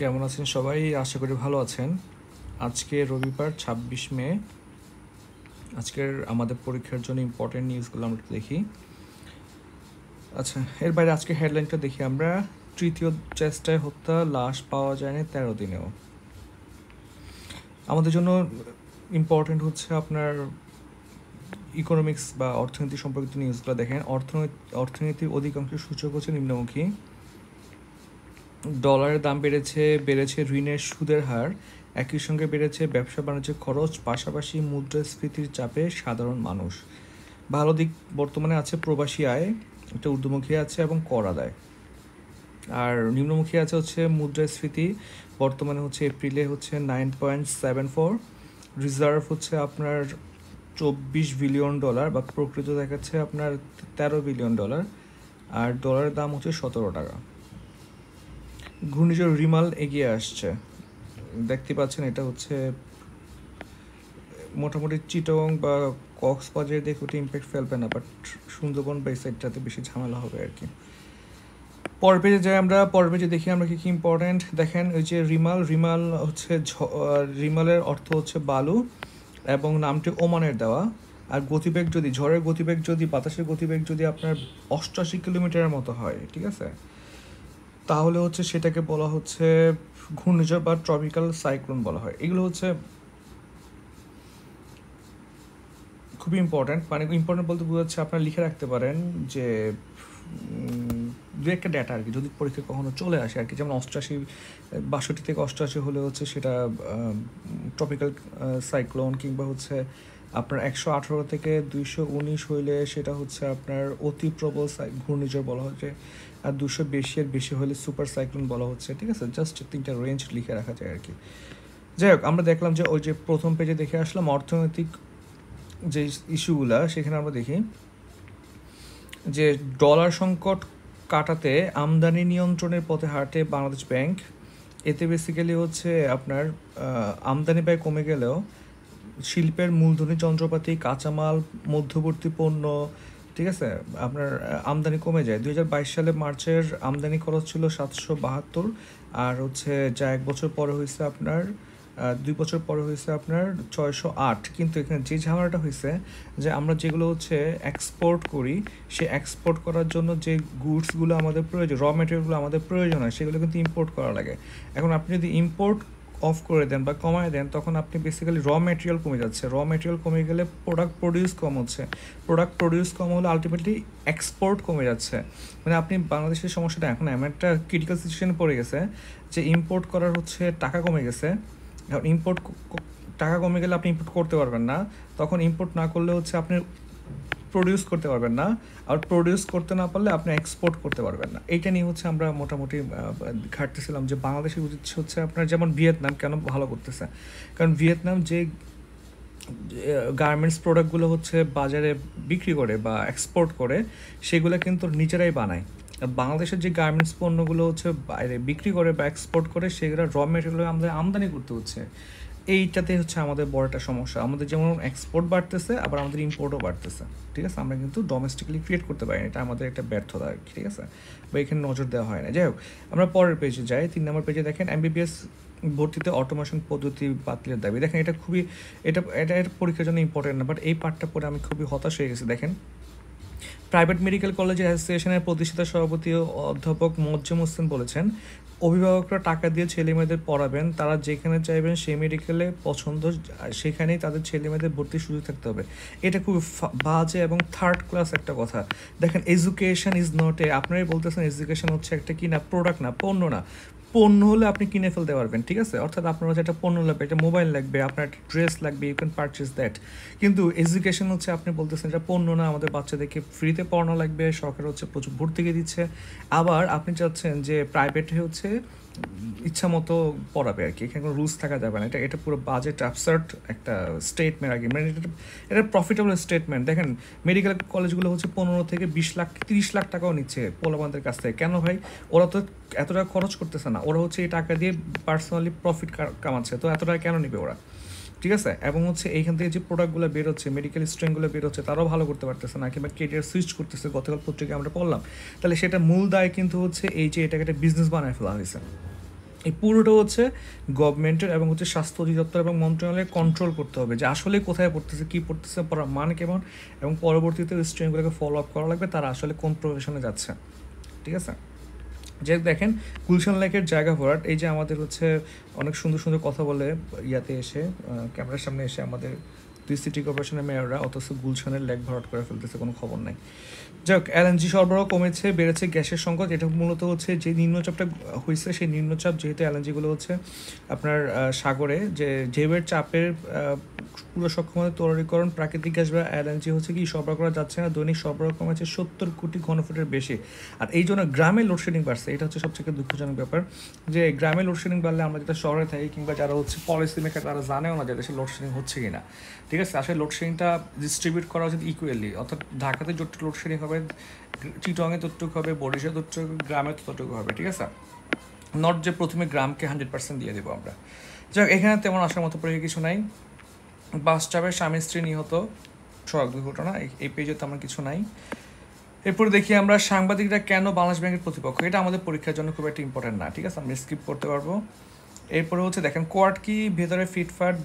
কেমন আছেন সবাই? আশা করি ভালো আছেন। আজকে রবিবার 26 মে। আজকের আমাদের পরীক্ষার জন্য ইম্পর্টেন্ট নিউজগুলো আমরা একটু দেখি। আচ্ছা, এর বাইরে আজকে হেডলাইনটা দেখি আমরা। তৃতীয় চেষ্টায় হত্যা, লাশ পাওয়া যায়নি 13 দিনেও। আমাদের জন্য ইম্পর্টেন্ট হচ্ছে আপনার ইকোনমিক্স বা অর্থনীতি সম্পর্কিত নিউজগুলো দেখেন। অর্থনীতির অধিকাংশ সূচক হচ্ছে নিম্নমুখী। ডলারের দাম বেড়েছে ঋণের সুদের হার, একই সঙ্গে বেড়েছে ব্যবসা বাণিজ্যের খরচ, পাশাপাশি মুদ্রাস্ফীতির চাপে সাধারণ মানুষ। ভালো দিক বর্তমানে আছে প্রবাসী আয়, একটা ঊর্ধ্বমুখী আছে এবং কর আদায়। আর নিম্নমুখী আছে হচ্ছে মুদ্রাস্ফীতি, বর্তমানে হচ্ছে এপ্রিলে হচ্ছে 9.74, রিজার্ভ হচ্ছে আপনার $24 বিলিয়ন বা প্রকৃত দেখাচ্ছে আপনার $13 বিলিয়ন, আর ডলারের দাম হচ্ছে $17। ঘূর্ণিঝড় রিমাল এগিয়ে আসছে, দেখতে পাচ্ছেন। এটা হচ্ছে মোটামুটি চিটগং বা কক্সবাজারে দেখে ওটা ইম্প্যাক্ট ফেলবে না, বাট সুন্দরবন বা এই সাইডটাতে বেশি ঝামেলা হবে আর কি। পরের পেজে যাই আমরা। পরের পেজে দেখি আমরা কি কি ইম্পর্টেন্ট দেখেন। ওই যে রিমাল হচ্ছে রিমালের অর্থ হচ্ছে বালু এবং নামটি ওমানের দেওয়া। আর গতিবেগ যদি ঝড়ের গতিবেগ যদি বাতাসের গতিবেগ যদি আপনার 88 কিলোমিটারের মতো হয়, ঠিক আছে, তাহলে হচ্ছে সেটাকে বলা হচ্ছে ঘূর্ণিঝড় বা ট্রপিক্যাল সাইক্লোন বলা হয়। এগুলো হচ্ছে খুবই ইম্পর্ট্যান্ট, মানে ইম্পর্ট্যান্ট বলতে বোঝাচ্ছে আপনারা লিখে রাখতে পারেন যে দু একটা ডেটা আর কি, যদি পরীক্ষা কখনো চলে আসে আর কি। যেমন 62 থেকে 88 হলে হচ্ছে সেটা ট্রপিক্যাল সাইক্লোন, কিংবা হচ্ছে আপনার 118 থেকে 219 হইলে সেটা হচ্ছে আপনার অতি প্রবল ঘূর্ণিঝড় বলা হচ্ছে, আর 200 হলে সুপার সাইক্লোন বলা হচ্ছে, ঠিক আছে। জাস্ট 3টা রেঞ্জ লিখে রাখা যায় আর কি। যাই হোক, আমরা দেখলাম যে ওই যে প্রথম পেজে দেখে আসলাম অর্থনৈতিক যে ইস্যুগুলা, সেখানে আমরা দেখি যে ডলার সংকট কাটাতে আমদানি নিয়ন্ত্রণের পথে হাঁটে বাংলাদেশ ব্যাংক। এতে বেসিক্যালি হচ্ছে আপনার আমদানি ব্যয় কমে গেলেও শিল্পের মূলধনী যন্ত্রপাতি, কাঁচামাল, মধ্যবর্তী পণ্য, ঠিক আছে, আপনার আমদানি কমে যায়। 2022 সালে মার্চের আমদানি খরচ ছিল 772, আর হচ্ছে যা 1 বছর পরে হয়েছে আপনার 2 বছর পরে হয়েছে আপনার 608। কিন্তু এখানে যে ঝামেলাটা হয়েছে যে আমরা যেগুলো হচ্ছে এক্সপোর্ট করি, সে এক্সপোর্ট করার জন্য যে গুডসগুলো আমাদের প্রয়োজন, র মেটেরিয়ালগুলো আমাদের প্রয়োজন হয়, সেগুলো কিন্তু ইম্পোর্ট করা লাগে। এখন আপনি যদি ইম্পোর্ট অফ করে দেন বা কমায় দেন, তখন আপনি বেসিক্যালি র মেটেরিয়াল কমে যাচ্ছে। র মেটেরিয়াল কমে গেলে প্রোডাক্ট প্রডিউস কম হচ্ছে, প্রোডাক্ট প্রডিউস কম হলে আলটিমেটলি এক্সপোর্ট কমে যাচ্ছে। মানে আপনি বাংলাদেশের সমস্যাটা এখন এমন একটা ক্রিটিক্যাল সিচুয়েশনে পড়ে গেছে যে ইম্পোর্ট করার হচ্ছে টাকা কমে গেছে। এখন টাকা কমে গেলে আপনি ইম্পোর্ট করতে পারবেন না, তখন ইম্পোর্ট না করলে হচ্ছে আপনি প্রডিউস করতে পারবেন না, আর প্রডিউস করতে না পারলে আপনি এক্সপোর্ট করতে পারবেন না। এইটা নিয়ে হচ্ছে আমরা মোটামুটি ঘাটতেছিলাম যে বাংলাদেশের উচিত হচ্ছে আপনার, যেমন ভিয়েতনাম কেন ভালো করতেছে, কারণ ভিয়েতনাম যে গার্মেন্টস প্রোডাক্টগুলো হচ্ছে বাজারে বিক্রি করে বা এক্সপোর্ট করে, সেগুলো কিন্তু নিজেরাই বানায়। আর বাংলাদেশের যে গার্মেন্টস পণ্যগুলো হচ্ছে বাইরে বিক্রি করে বা এক্সপোর্ট করে, সেগুলো র মেটেরিয়াল আমাদের আমদানি করতে হচ্ছে। এইটাতে হচ্ছে আমাদের বড় একটা সমস্যা। আমাদের যেমন এক্সপোর্ট বাড়তেছে, আবার আমাদের ইম্পোর্টও বাড়তেছে, ঠিক আছে। আমরা কিন্তু ডোমেস্টিক্যালি ক্রিয়েট করতে পারি না, এটা আমাদের একটা ব্যর্থতা আর কি, ঠিক আছে, বা এখানে নজর দেওয়া হয় না। যাই হোক, আমরা পরের পেজে যাই। 3 নম্বর পেজে দেখেন এমবিবিএস ভর্তিতে অটোমেশন পদ্ধতি বাতিলের দাবি। দেখেন এটা খুবই, এটা পরীক্ষার জন্য ইম্পর্টেন্ট না, বাট এই পার্টটা পরে আমি খুবই হতাশ হয়ে গেছি। দেখেন, প্রাইভেট মেডিকেল কলেজ অ্যাসোসিয়েশনের প্রতিষ্ঠাতা সভাপতি অধ্যাপক মোজ্জেম হোসেন বলেছেন, অভিভাবকরা টাকা দিয়ে ছেলে মেয়েদের পড়াবেন, তারা যেখানে চাইবেন সেই মেডিকেলে পছন্দ সেখানেই তাদের ছেলে মেয়েদের ভর্তির সুযোগ থাকতে হবে। এটা খুব বাজে এবং থার্ড ক্লাস একটা কথা। দেখেন, এডুকেশন ইজ নট আপনারাই বলতেছেন এডুকেশন হচ্ছে একটা কি না, প্রোডাক্ট না, পণ্য না। পণ্য হলে আপনি কিনে ফেলতে পারবেন, ঠিক আছে, অর্থাৎ আপনার হচ্ছে একটা পণ্য লাগবে, একটা মোবাইল লাগবে, আপনার একটা ড্রেস লাগবে, ইউ ক্যান পারচেস দ্যাট। কিন্তু এডুকেশন হচ্ছে আপনি বলতেছেন এটা পণ্য না, আমাদের বাচ্চাদেরকে ফ্রিতে পড়ানো লাগবে, সরকার হচ্ছে প্রচুর ভর্তুকি দিচ্ছে, আবার আপনি চাচ্ছেন যে প্রাইভেটে হচ্ছে ইচ্ছা মতো পড়াবে আর কি, এখানে কোনো রুলস থাকা যাবে না। এটা পুরো বাজেট অ্যাবসার্ড একটা স্টেটমেন্ট আর কি, মানে এটা প্রফিটেবল স্টেটমেন্ট। দেখেন, মেডিকেল কলেজগুলো হচ্ছে 15 থেকে 20 লাখ 30 লাখ টাকাও নিচ্ছে পোলাপানদের কাছ থেকে। কেন ভাই? ওরা তো এত টাকা খরচ করতেছে না, ওরা হচ্ছে এই টাকা দিয়ে পার্সোনালি প্রফিট কামাচ্ছে, তো এত টাকা কেন নিবে ওরা, ঠিক আছে। এবং হচ্ছে এইখান থেকে যে প্রোডাক্টগুলো বেরোচ্ছে, মেডিকেল স্ট্রেংগুলো বেরোচ্ছে, তারাও ভালো করতে পারতেছে না, কিংবা কেরিয়ার সুইচ করতেছে, গতকাল পত্রিকায় আমরা পড়লাম। তাহলে সেটা মূল দায় কিন্তু হচ্ছে এই যে এটাকে একটা বিজনেস বানায় ফেলা হয়েছে। এই পুরোটা হচ্ছে গভর্নমেন্টের এবং হচ্ছে স্বাস্থ্য অধিদপ্তর এবং মন্ত্রণালয়ে কন্ট্রোল করতে হবে যে আসলে কোথায় পড়তেছে, কী পড়তেছে, পড়ার মান কেমন, এবং পরবর্তীতে ওই স্টুডেন্টগুলোকে ফলো আপ করা লাগবে তারা আসলে কোন প্রফেশনে যাচ্ছে। ঠিক আছে, যে দেখেন গুলশান লেকের জায়গা ভরাট, এই যে আমাদের হচ্ছে অনেক সুন্দর সুন্দর কথা বলে ইয়াতে এসে ক্যামেরার সামনে এসে আমাদের দুই সিটি কর্পোরেশনের মেয়ররা, অথচ গুলশানের লেক ভরাট করে ফেলতেছে, কোনো খবর নাই। যাই হোক, এলএনজি সরবরাহ কমেছে, বেড়েছে গ্যাসের সংকট। এটা মূলত হচ্ছে যে নিম্নচাপটা হয়েছে, সেই নিম্নচাপ যেহেতু এলএনজিগুলো হচ্ছে আপনার সাগরে যে ঢেউয়ের চাপের পুরো সক্ষমতা তৈরিকরণ প্রাকৃতিক গ্যাস বা এলএনজি হচ্ছে কি সরবরাহ করা যাচ্ছে না, দৈনিক সরবরাহ কমেছে 70 কোটি ঘনফুটের বেশি। আর এই জন্য গ্রামে লোডশেডিং বাড়ছে, এটা হচ্ছে সবথেকে দুঃখজনক ব্যাপার যে গ্রামে লোডশেডিং বাড়লে আমরা যেটা শহরে থাকি কিংবা যারা হচ্ছে পলিসি মেকার তারা জানেও না যে দেশে লোডশেডিং হচ্ছে কি না। ঠিক আছে, আসলে লোডশেডিংটা ডিস্ট্রিবিউট করা উচিত ইকুয়ালি, অর্থাৎ ঢাকাতে যতটুকু লোডশেডিং হবে চিটংয়ে ততটুকু হবে, বরিশালে ততটুকু, গ্রামে ততটুকু হবে। ঠিক আছে, নট যে প্রথমে গ্রামকে 100% দিয়ে দেবো আমরা। যাই হোক, এখানে তেমন আসার মতো পরে কিছু নাই। বাস চাপে স্বামী স্ত্রী নিহত সড়ক দুর্ঘটনা, এই পেজে তেমন কিছু নাই। এরপরে দেখি আমরা সাংবাদিকরা কেন বাংলাদেশ ব্যাংকের প্রতিপক্ষ, এটা আমাদের পরীক্ষার জন্য খুব একটা ইম্পর্টেন্ট না। ঠিক আছে, আমরা স্কিপ করতে পারবো। এরপরে হচ্ছে দেখেন কোয়ার্ড কি, ভেতরে ফিটফাট,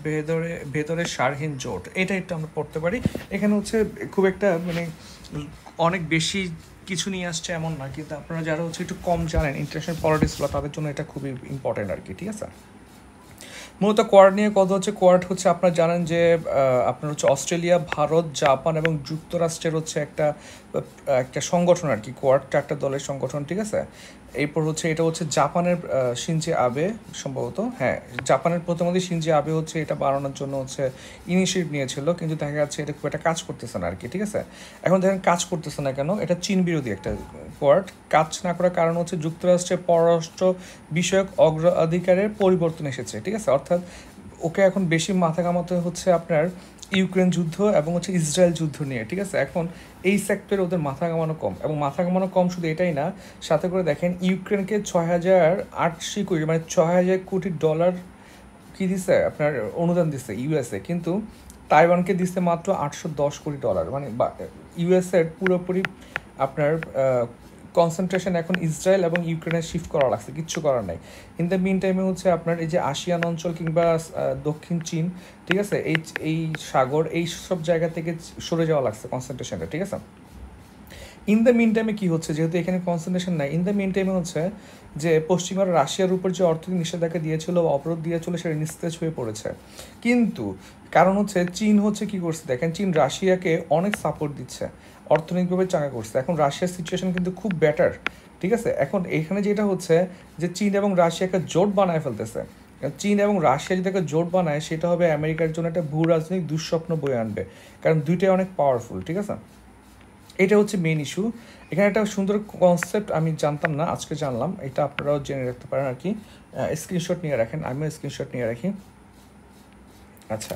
ভেতরে সারহীন জোট, এটা একটু আমরা পড়তে পারি। এখানে হচ্ছে খুব একটা মানে অনেক বেশি কিছু নিয়ে আসছে এমন না, কিন্তু আপনারা যারা হচ্ছে একটু কম জানেন ইন্টারন্যাশনাল পলিটিক্সগুলো তাদের জন্য এটা খুবই ইম্পর্টেন্ট আর কি। ঠিক আছে, মূলত কোয়াড নিয়ে কথা হচ্ছে। কোয়াড হচ্ছে আপনারা জানেন যে আপনার হচ্ছে অস্ট্রেলিয়া, ভারত, জাপান এবং যুক্তরাষ্ট্রের হচ্ছে একটা একটা সংগঠন আর কি। কোয়াড 4টা দলের সংগঠন। ঠিক আছে, এরপর হচ্ছে এটা হচ্ছে জাপানের শিনজে আবে সম্ভবত, হ্যাঁ জাপানের প্রতিমন্ত্রী শিনজে আবে হচ্ছে এটা বাড়ানোর জন্য হচ্ছে ইনিশিয়েটিভ নিয়েছিল, কিন্তু দেখা যাচ্ছে এটা খুব একটা কাজ করতেছে না আর কি। ঠিক আছে, এখন দেখেন কাজ করতেছে না কেন, এটা চীন বিরোধী একটা কোয়াড। কাজ না করার কারণ হচ্ছে যুক্তরাষ্ট্রের পররাষ্ট্র বিষয়ক অগ্রাধিকারের পরিবর্তন এসেছে। ঠিক আছে, অর্থাৎ ওকে এখন বেশি মাথা কামাতে হচ্ছে আপনার ইউক্রেন যুদ্ধ এবং হচ্ছে ইসরায়েল যুদ্ধ নিয়ে। ঠিক আছে, এখন এই সেক্টরে ওদের মাথা কামানো কম, এবং মাথা কামানো কম শুধু এটাই না, সাথে করে দেখেন ইউক্রেনকে 6,880 কোটি মানে $6,000 কোটি কী দিছে আপনার অনুদান দিচ্ছে ইউএসএ, কিন্তু তাইওয়ানকে দিচ্ছে মাত্র $810 কোটি, মানে ইউএসএর পুরোপুরি আপনার কনসেন্ট্রেশন এখন ইসরায়েল এবং ইউক্রেনে শিফট করা লাগছে, কিচ্ছু করার নাই। ইন দ্য মিন টাইমে হচ্ছে আপনার এই যে আসিয়ান অঞ্চল কিংবা দক্ষিণ চীন, ঠিক আছে, এই সাগর, এই সব জায়গা থেকে সরে যাওয়া লাগছে কনসেন্ট্রেশনটা। ঠিক আছে, ইন দ্য মিন টাইমে কী হচ্ছে, যেহেতু এখানে কনসেন্ট্রেশন নাই, ইন দ্য মিন টাইমে হচ্ছে যে পশ্চিমারা রাশিয়ার উপর যে অর্থনৈতিক নিষেধাজ্ঞা দিয়েছিল, অবরোধ দিয়েছিল, সেটা নিস্তেজ হয়ে পড়েছে। কিন্তু কারণ হচ্ছে চীন হচ্ছে কী করছে দেখেন, চীন রাশিয়াকে অনেক সাপোর্ট দিচ্ছে, অর্থনৈতিকভাবে চাঙ্গা করছে। এখন রাশিয়ার সিচুয়েশন কিন্তু খুব বেটার। ঠিক আছে, এখন এখানে যেটা হচ্ছে যে চীন এবং রাশিয়াকে জোট বানায় ফেলতেছে। চীন এবং রাশিয়া যদি একটা জোট বানায়, সেটা হবে আমেরিকার জন্য একটা ভূ রাজনৈতিক দুঃস্বপ্ন বয়ে আনবে, কারণ দুইটাই অনেক পাওয়ারফুল। ঠিক আছে, এটা হচ্ছে মেন ইস্যু। এখানে একটা সুন্দর কনসেপ্ট আমি জানতাম না, আজকে জানলাম, এটা আপনারাও জেনে রাখতে পারেন আর কি। স্ক্রিনশট নিয়ে রাখেন, আমিও স্ক্রিনশট নিয়ে রাখি। আচ্ছা,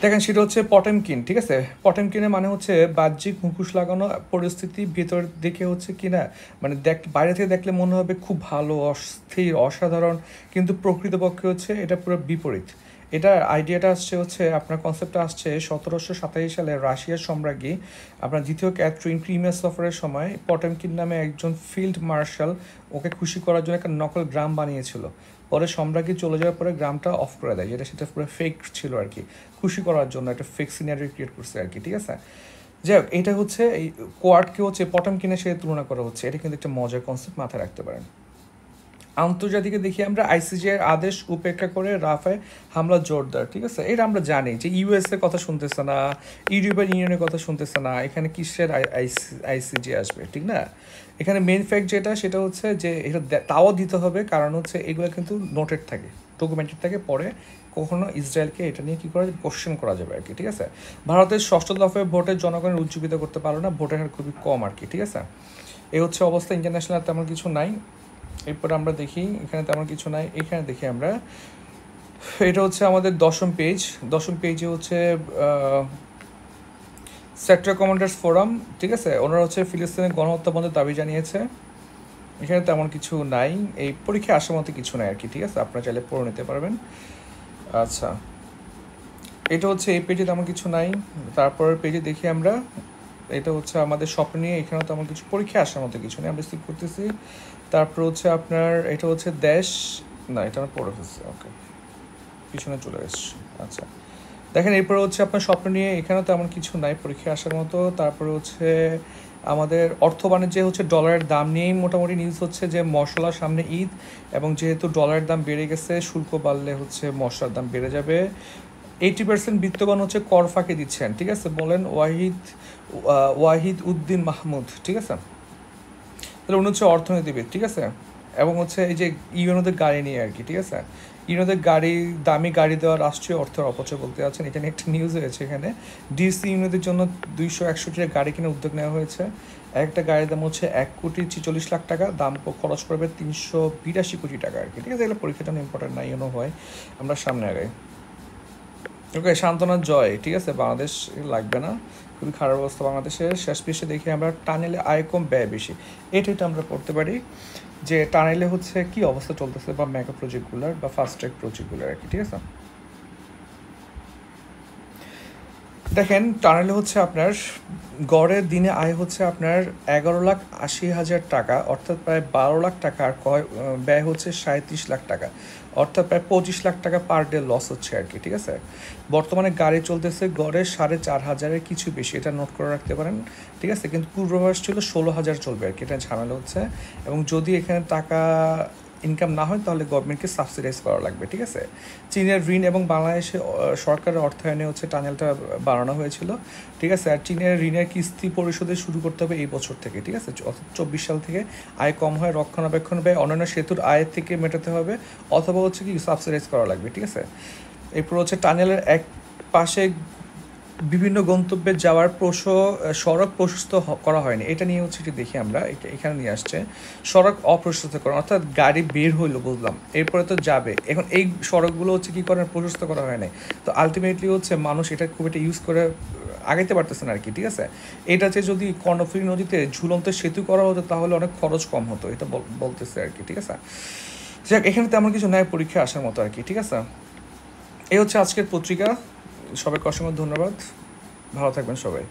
দেখেন সেটা হচ্ছে পটেমকিন। ঠিক আছে, পটেমকিনের মানে হচ্ছে বাহ্যিক মুখোশ লাগানো পরিস্থিতি, ভেতর দেখে হচ্ছে কি না মানে বাইরে থেকে দেখলে মনে হবে খুব ভালো, অস্থির, অসাধারণ, কিন্তু প্রকৃতপক্ষে হচ্ছে এটা পুরো বিপরীত। এটা আইডিয়াটা আসছে হচ্ছে আপনার কনসেপ্টটা আসছে 1787 সালে রাশিয়ার সম্রাজ্ঞী আপনার দ্বিতীয় ক্যাথরিন ক্রিমিয়া সফরের সময় পটেমকিন নামে একজন ফিল্ড মার্শাল ওকে খুশি করার জন্য একটা নকল গ্রাম বানিয়েছিল। পরে সম্রাজ্ঞী চলে যাওয়ার পরে গ্রামটা অফ করে দেয়, সেটা পুরো ফেক ছিল আর কি, খুশি করার জন্য একটা ফেক সিনারি ক্রিয়েট করছে আর কি। ঠিক আছে, যাই হোক, এটা হচ্ছে এই কোয়ার্ডকে হচ্ছে পটেমকিনের সাথে তুলনা করা হচ্ছে, এটা কিন্তু একটা মজার কনসেপ্ট, মাথায় রাখতে পারেন। আন্তর্জাতিকে দেখি আমরা আইসিজে এর আদেশ উপেক্ষা করে রাফায় হামলা জোরদার। ঠিক আছে, এটা আমরা জানি যে ইউএসএ কথা শুনতেছে না, ইউরোপিয়ান ইউনিয়নের কথা শুনতেছে না, এখানে কিসের আইসিজে আসবে, ঠিক না? এখানে মেন ফ্যাক্ট যেটা, সেটা হচ্ছে যে এটা তাও দিতে হবে, কারণ হচ্ছে এগুলো কিন্তু নোটেড থাকে, ডকুমেন্টেড থাকে, পরে কখনো ইসরায়েলকে এটা নিয়ে কী করা যাবে, কোশ্চেন করা যাবে আর কি। ঠিক আছে, ভারতের ষষ্ঠ দফায় ভোটে জনগণের উজ্জীবিত করতে পারলো না, ভোটের হার খুবই কম আর কি। ঠিক আছে, এই হচ্ছে অবস্থা, ইন্টারন্যাশনাল তেমন কিছু নাই। এরপর আমরা দেখি এখানে তেমন কিছু নাই, এখানে দেখি আমরা, এটা হচ্ছে আমাদের 10ম পেজ। 10ম পেজে হচ্ছে সেক্টর কমান্ডার্স ফোরাম। ঠিক আছে, ওনারা হচ্ছে ফিলিস্তিনের গণহত্যা বন্ধের দাবি জানিয়েছে। এখানে তেমন কিছু নাই, এই পরীক্ষায় আসার মতো কিছু নাই আর কি। ঠিক আছে, আপনারা চাইলে পড়ে নিতে পারবেন। আচ্ছা, এটা হচ্ছে এই পেজে তেমন কিছু নাই। তারপরের পেজে দেখি আমরা, এটা হচ্ছে আমাদের স্বপ্ন নিয়ে, এখানেও তেমন কিছু পরীক্ষায় আসার মতো কিছু নেই, আমরা স্কিপ করতেছি। তারপর হচ্ছে আপনার এটা হচ্ছে দেশ না এটা আমার পড়ে ফেলছে, ওকে পিছনে চলে এসছি। আচ্ছা দেখেন এরপরে হচ্ছে আপনার স্বপ্ন নিয়ে এখানেও তেমন কিছু নাই পরীক্ষা আসার মতো। তারপরে হচ্ছে আমাদের অর্থ বাণিজ্যে হচ্ছে ডলারের দাম নিয়েই মোটামুটি নিউজ হচ্ছে যে মশলার সামনে ঈদ, এবং যেহেতু ডলারের দাম বেড়ে গেছে শুল্ক বাড়লে হচ্ছে মশলার দাম বেড়ে যাবে। 80% বিত্তগণ হচ্ছে কর ফাঁকি দিচ্ছেন, ঠিক আছে, বলেন ওয়াহিদ উদ্দিন মাহমুদ, ঠিক আছে। তাহলে উনি হচ্ছে অর্থনীতিবিদ, ঠিক আছে, এবং হচ্ছে এই যে ইউনোদের গাড়ি নিয়ে আর কি, ঠিক আছে, ইউনোদের গাড়ি দামি গাড়ি দেওয়া রাষ্ট্রীয় অর্থের অপচয় বলতে আছেন। এটা নিয়ে একটা নিউজ হয়েছে এখানে, ডিসি ইউনোদের জন্য 261 গাড়ি কিনে উদ্যোগ নেওয়া হয়েছে। একটা গাড়ির দাম হচ্ছে 1,46,00,000 টাকা, দাম খরচ পড়বে 382 কোটি টাকা আর কি, ঠিক আছে। এগুলো পরীক্ষাটা ইম্পর্টেন্ট না ইউনো হয়, আমরা সামনে আগাই। ওকে সান্ত্বনার জয়, ঠিক আছে, বাংলাদেশ লাগবে না, খুবই খারাপ অবস্থা বাংলাদেশের। শেষ পৃষ্ঠে দেখি আমরা টানেলে আয় কম ব্যয় বেশি, এটা আমরা পড়তে পারি যে টানেলে হচ্ছে কি অবস্থা চলতেছে বা মেগা প্রজেক্টগুলোর বা ফাস্ট ট্র্যাক প্রজেক্টগুলোর আর কি, ঠিক আছে। দেখেন টানেলে হচ্ছে আপনার গড়ের দিনে আয় হচ্ছে আপনার 11,80,000 টাকা, অর্থাৎ প্রায় 12 লাখ টাকা, আর ব্যয় হচ্ছে 37 লাখ টাকা, অর্থাৎ প্রায় 25 লাখ টাকা পার ডে লস হচ্ছে আর কি, ঠিক আছে। বর্তমানে গাড়ি চলতেছে গড়ে 4,500-এর কিছু বেশি, এটা নোট করে রাখতে পারেন, ঠিক আছে। কিন্তু পূর্বাভাস ছিল 16,000 চলবে আর কি, এটা ঝামেলা হচ্ছে। এবং যদি এখানে টাকা ইনকাম না হয় তাহলে গভর্নমেন্টকে সাবসিডাইজ করা লাগবে, ঠিক আছে। চীনের ঋণ এবং বাংলাদেশে সরকারের অর্থায়নে হচ্ছে টানেলটা বানানো হয়েছিল, ঠিক আছে। আর চীনের ঋণের কিস্তি পরিশোধে শুরু করতে হবে এই বছর থেকে, ঠিক আছে, অর্থাৎ 24 সাল থেকে। আয় কম হয় রক্ষণাবেক্ষণ ব্যয় অন্যান্য সেতুর আয়ের থেকে মেটাতে হবে, অথবা হচ্ছে কি সাবসিডাইজ করা লাগবে, ঠিক আছে। এরপর হচ্ছে টানেলের এক পাশে বিভিন্ন গন্তব্যে যাওয়ার সড়ক প্রশস্ত করা হয়নি, এটা নিয়ে হচ্ছে এটি দেখি আমরা, এখানে নিয়ে আসছে সড়ক অপ্রশস্তকরণ, অর্থাৎ গাড়ি বের হইলো বুঝলাম, এরপরে তো যাবে, এখন এই সড়কগুলো হচ্ছে কী করেন প্রশস্ত করা হয় নাই, তো আলটিমেটলি হচ্ছে মানুষ এটা খুব একটা ইউজ করে আগাইতে পারতেছে না আর কি, ঠিক আছে। এটা যে যদি কর্ণফুলী নদীতে ঝুলন্ত সেতু করা হতো তাহলে অনেক খরচ কম হতো, এটা বলতেছে আর কি, ঠিক আছে। যাক এখানে তেমন কিছু নেয় পরীক্ষা আসার মতো আর কি, ঠিক আছে। এই হচ্ছে আজকের পত্রিকা, সবাইকে অসংখ্য ধন্যবাদ, ভালো থাকবেন সবাই।